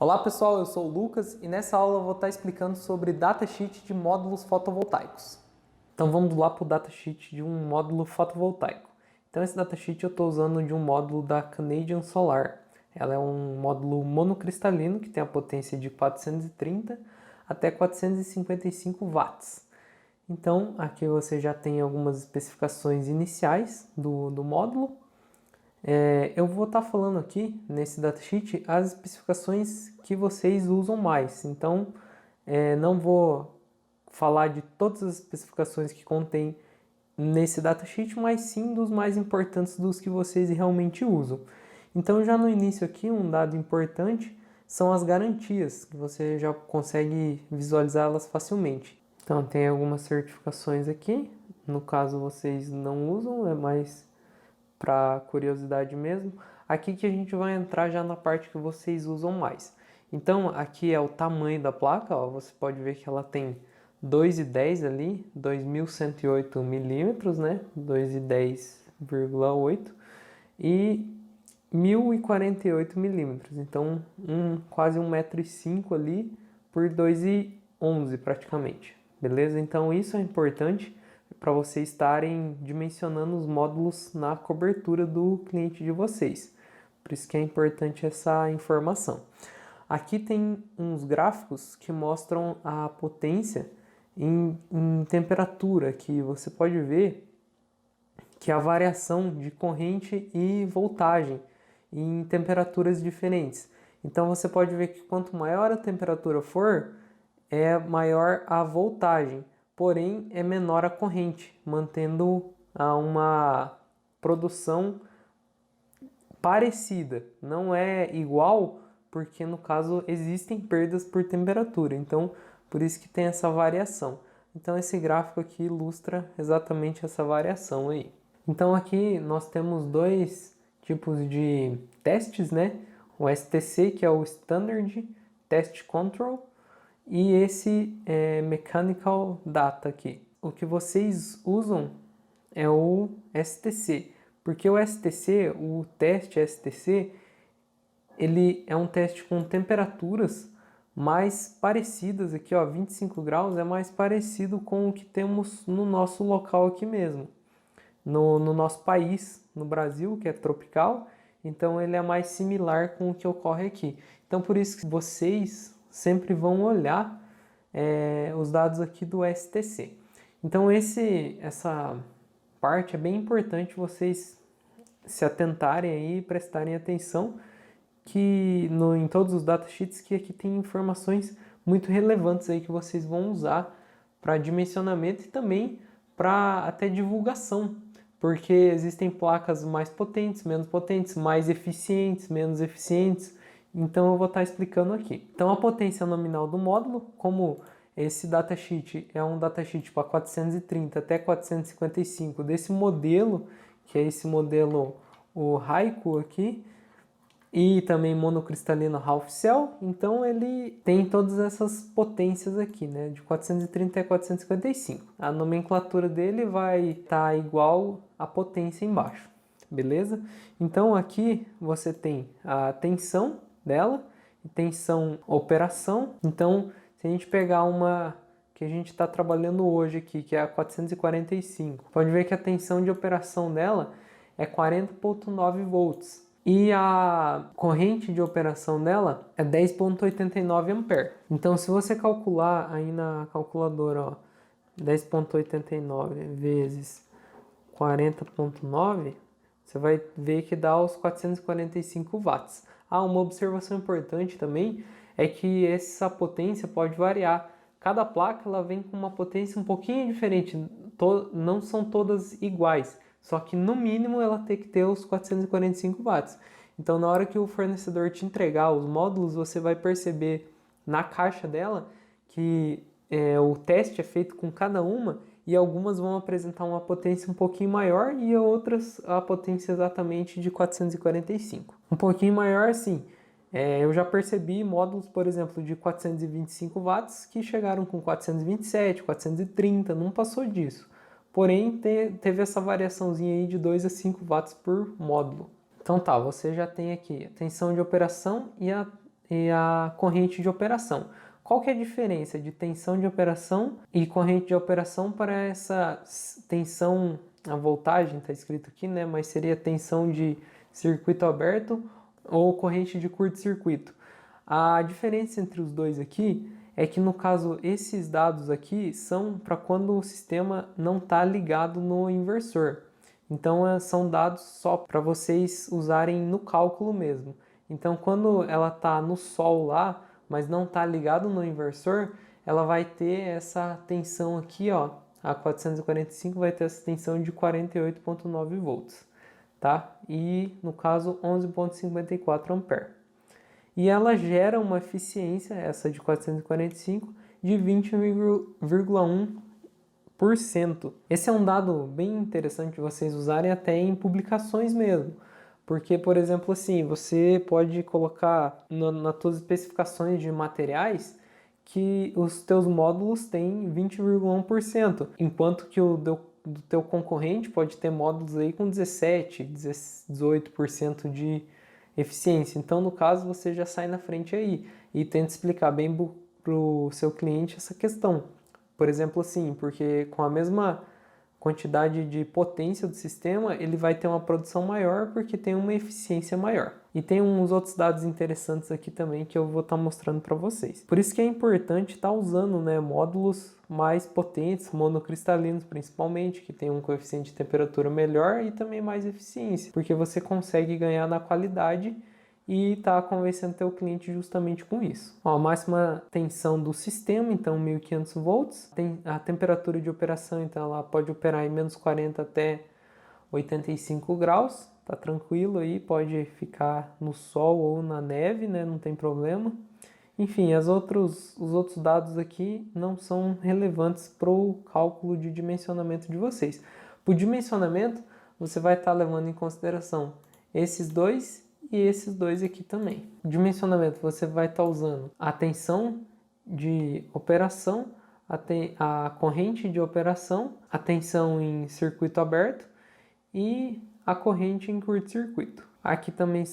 Olá pessoal, eu sou o Lucas e nessa aula eu vou estar explicando sobre datasheet de módulos fotovoltaicos. Então vamos lá para o datasheet de um módulo fotovoltaico. Então esse datasheet eu estou usando de um módulo da Canadian Solar. Ela é um módulo monocristalino que tem a potência de 430 até 455 watts. Então aqui você já tem algumas especificações iniciais do módulo. Eu vou estar falando aqui nesse datasheet as especificações que vocês usam mais. Então, não vou falar de todas as especificações que contém nesse datasheet, mas sim dos mais importantes, dos que vocês realmente usam. Então, já no início aqui, um dado importante são as garantias, que você já consegue visualizá-las facilmente. Então, tem algumas certificações aqui. No caso, vocês não usam, é mais para curiosidade mesmo. Aqui que a gente vai entrar já na parte que vocês usam mais. Então aqui é o tamanho da placa, ó, você pode ver que ela tem 2,10 ali, 2108 milímetros, né? 2,10,8 e 1048 milímetros. Então quase 1,5 m ali por 2,11 praticamente. Beleza? Então isso é importante para vocês estarem dimensionando os módulos na cobertura do cliente de vocês. Por isso que é importante essa informação. Aqui tem uns gráficos que mostram a potência em temperatura, que você pode ver que a variação de corrente e voltagem em temperaturas diferentes. Então você pode ver que quanto maior a temperatura for, é maior a voltagem, porém é menor a corrente, mantendo uma produção parecida. Não é igual, porque no caso existem perdas por temperatura, então por isso que tem essa variação. Então esse gráfico aqui ilustra exatamente essa variação aí. Então aqui nós temos dois tipos de testes, né? O STC, que é o Standard Test Control, e esse é Mechanical Data aqui. O que vocês usam é o STC, porque o STC, o teste STC, ele é um teste com temperaturas mais parecidas aqui, ó, 25 graus é mais parecido com o que temos no nosso local aqui mesmo. No nosso país, no Brasil, que é tropical, então ele é mais similar com o que ocorre aqui. Então por isso que vocês sempre vão olhar os dados aqui do STC. Então essa parte é bem importante vocês se atentarem aí e prestarem atenção que em todos os datasheets que aqui tem informações muito relevantes aí que vocês vão usar para dimensionamento e também para até divulgação, porque existem placas mais potentes, menos potentes, mais eficientes, menos eficientes. Então eu vou estar explicando aqui. Então a potência nominal do módulo, como esse datasheet é um datasheet para 430 até 455 desse modelo, que é esse modelo, o Haiku aqui, e também monocristalino half cell, então ele tem todas essas potências aqui, né, de 430 a 455. A nomenclatura dele vai estar igual à potência embaixo, beleza? Então aqui você tem a tensão dela, tensão operação. Então se a gente pegar uma que a gente está trabalhando hoje aqui, que é a 445, pode ver que a tensão de operação dela é 40,9 volts. E a corrente de operação dela é 10,89 ampere. Então, se você calcular aí na calculadora, ó, 10,89 vezes 40,9, você vai ver que dá os 445 watts. Uma observação importante também é que essa potência pode variar. Cada placa ela vem com uma potência um pouquinho diferente, não são todas iguais. Só que no mínimo ela tem que ter os 445 watts. Então na hora que o fornecedor te entregar os módulos, você vai perceber na caixa dela que o teste é feito com cada uma e algumas vão apresentar uma potência um pouquinho maior e outras a potência exatamente de 445. Um pouquinho maior sim. Eu já percebi módulos, por exemplo, de 425 watts que chegaram com 427, 430, não passou disso. Porém, teve essa variaçãozinha aí de 2 a 5 watts por módulo. Então tá, você já tem aqui a tensão de operação e a e a corrente de operação. Qual que é a diferença de tensão de operação e corrente de operação para essa tensão, a voltagem está escrito aqui, né? Mas seria tensão de circuito aberto ou corrente de curto-circuito. A diferença entre os dois aqui é que, no caso, esses dados aqui são para quando o sistema não está ligado no inversor. Então, são dados só para vocês usarem no cálculo mesmo. Então, quando ela está no sol lá, mas não está ligado no inversor, ela vai ter essa tensão aqui, ó, a 445 vai ter essa tensão de 48,9 volts, tá? E, no caso, 11,54 ampere. E ela gera uma eficiência, essa de 445, de 20,1%. Esse é um dado bem interessante de vocês usarem até em publicações mesmo. Porque, por exemplo, assim, você pode colocar nas suas especificações de materiais que os teus módulos têm 20,1%, enquanto que o do teu concorrente pode ter módulos aí com 17, 18% de eficiência. Então, no caso, você já sai na frente aí e tenta explicar bem para o seu cliente essa questão. Por exemplo, assim, porque com a mesma quantidade de potência do sistema, ele vai ter uma produção maior porque tem uma eficiência maior. E tem uns outros dados interessantes aqui também que eu vou estar mostrando para vocês. Por isso que é importante estar usando, né, módulos mais potentes, monocristalinos principalmente, que tem um coeficiente de temperatura melhor e também mais eficiência, porque você consegue ganhar na qualidade e está convencendo teu cliente justamente com isso. Ó, a máxima tensão do sistema, então 1500 volts. Tem a temperatura de operação, então ela pode operar em menos 40 até 85 graus. Tá tranquilo aí, pode ficar no sol ou na neve, né? Não tem problema. Enfim, os outros dados aqui não são relevantes para o cálculo de dimensionamento de vocês. Para o dimensionamento, você vai estar levando em consideração esses dois e esses dois aqui também. O dimensionamento, você vai estar usando a tensão de operação, a corrente de operação, a tensão em circuito aberto e a corrente em curto-circuito. Aqui também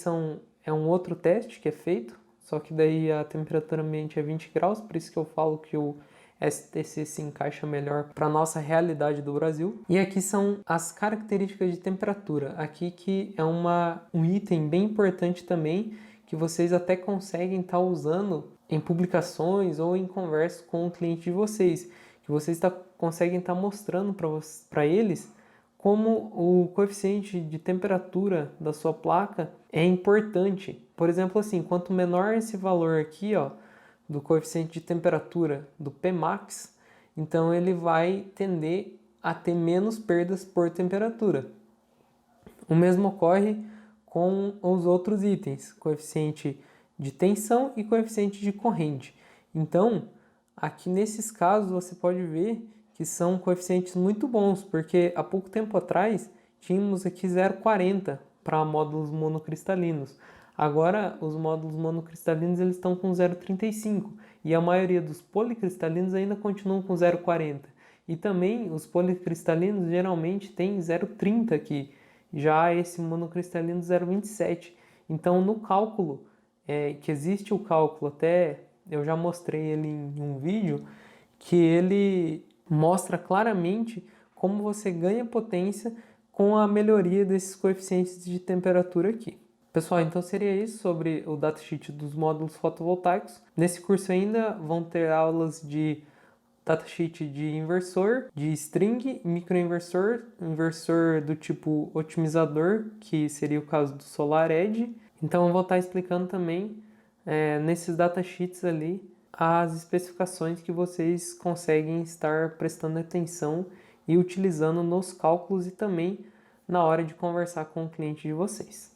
é um outro teste que é feito, só que daí a temperatura ambiente é 20 graus, por isso que eu falo que o STC se encaixa melhor para a nossa realidade do Brasil. E aqui são as características de temperatura. Aqui que é um item bem importante também, que vocês até conseguem estar usando em publicações ou em conversas com o cliente de vocês, que vocês conseguem estar mostrando para eles como o coeficiente de temperatura da sua placa é importante. Por exemplo, assim, quanto menor esse valor aqui, ó, do coeficiente de temperatura do Pmax, então ele vai tender a ter menos perdas por temperatura. O mesmo ocorre com os outros itens, coeficiente de tensão e coeficiente de corrente. Então, aqui nesses casos você pode ver que são coeficientes muito bons, porque há pouco tempo atrás tínhamos aqui 0,40 para módulos monocristalinos. Agora, os módulos monocristalinos eles estão com 0,35 e a maioria dos policristalinos ainda continuam com 0,40. E também os policristalinos geralmente tem 0,30 aqui, já esse monocristalino 0,27. Então, no cálculo, que existe o cálculo, até eu já mostrei ele em um vídeo, que ele mostra claramente como você ganha potência com a melhoria desses coeficientes de temperatura aqui. Pessoal, então seria isso sobre o datasheet dos módulos fotovoltaicos. Nesse curso ainda vão ter aulas de datasheet de inversor, de string, microinversor, inversor do tipo otimizador, que seria o caso do SolarEdge. Então eu vou estar explicando também nesses datasheets ali as especificações que vocês conseguem estar prestando atenção e utilizando nos cálculos e também na hora de conversar com o cliente de vocês.